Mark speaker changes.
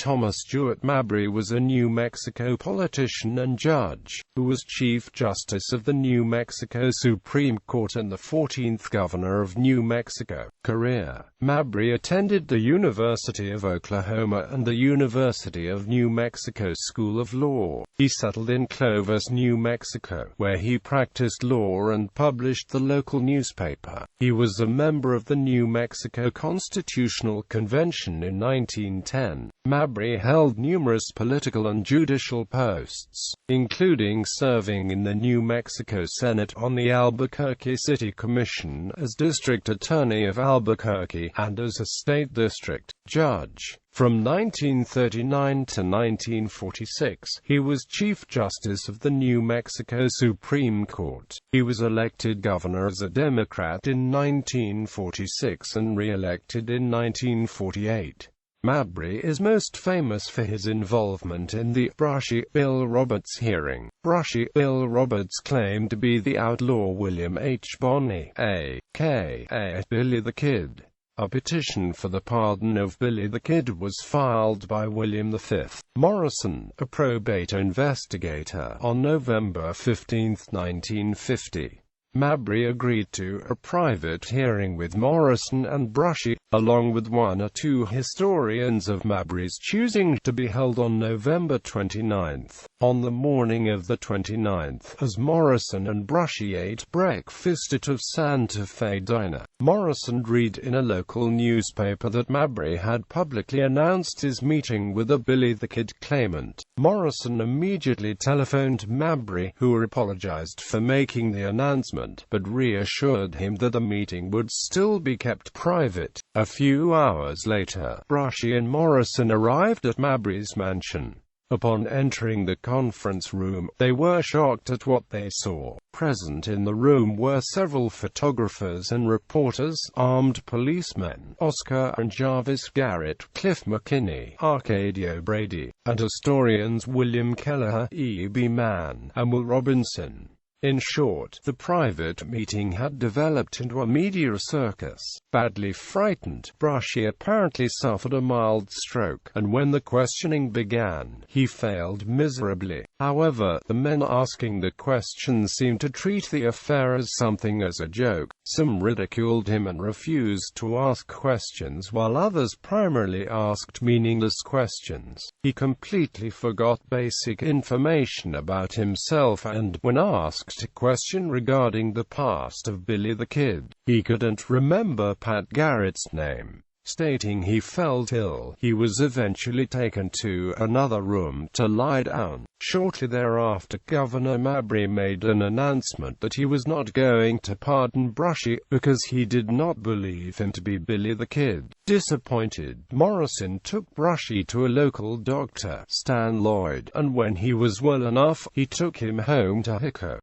Speaker 1: Thomas Jewett. Mabry was a New Mexico politician and judge, who was Chief Justice of the New Mexico Supreme Court and the 14th Governor of New Mexico. Career: Mabry attended the University of Oklahoma and the University of New Mexico School of Law. He settled in Clovis, New Mexico, where he practiced law and published the local newspaper. He was a member of the New Mexico Constitutional Convention in 1910. Mabry held numerous political and judicial posts, including serving in the New Mexico Senate on the Albuquerque City Commission as District Attorney of Albuquerque, and as a state district judge. From 1939 to 1946, he was Chief Justice of the New Mexico Supreme Court. He was elected governor as a Democrat in 1946 and re-elected in 1948. Mabry is most famous for his involvement in the Brushy Bill Roberts hearing. Brushy Bill Roberts claimed to be the outlaw William H. Bonney, a.k.a. Billy the Kid. A petition for the pardon of Billy the Kid was filed by William V. Morrison, a probate investigator, on November 15, 1950. Mabry agreed to a private hearing with Morrison and Brushy, along with one or two historians of Mabry's choosing, to be held on November 29. On the morning of the 29th, as Morrison and Brushy ate breakfast at a Santa Fe diner, Morrison read in a local newspaper that Mabry had publicly announced his meeting with a Billy the Kid claimant. Morrison immediately telephoned Mabry, who apologized for making the announcement, but reassured him that the meeting would still be kept private. A few hours later, Brushy and Morrison arrived at Mabry's mansion. Upon entering the conference room, they were shocked at what they saw. Present in the room were several photographers and reporters, armed policemen, Oscar and Jarvis Garrett, Cliff McKinney, Arcadio Brady, and historians William Kelleher, E.B. Mann, and Will Robinson. In short, the private meeting had developed into a media circus. Badly frightened, Brushy apparently suffered a mild stroke, and when the questioning began, he failed miserably. However, the men asking the questions seemed to treat the affair as something as a joke. Some ridiculed him and refused to ask questions, while others primarily asked meaningless questions. He completely forgot basic information about himself and, when asked a question regarding the past of Billy the Kid, he couldn't remember Pat Garrett's name. Stating he felt ill, he was eventually taken to another room to lie down. Shortly thereafter, Governor Mabry made an announcement that he was not going to pardon Brushy, because he did not believe him to be Billy the Kid. Disappointed, Morrison took Brushy to a local doctor, Stan Lloyd, and when he was well enough, he took him home to Hico.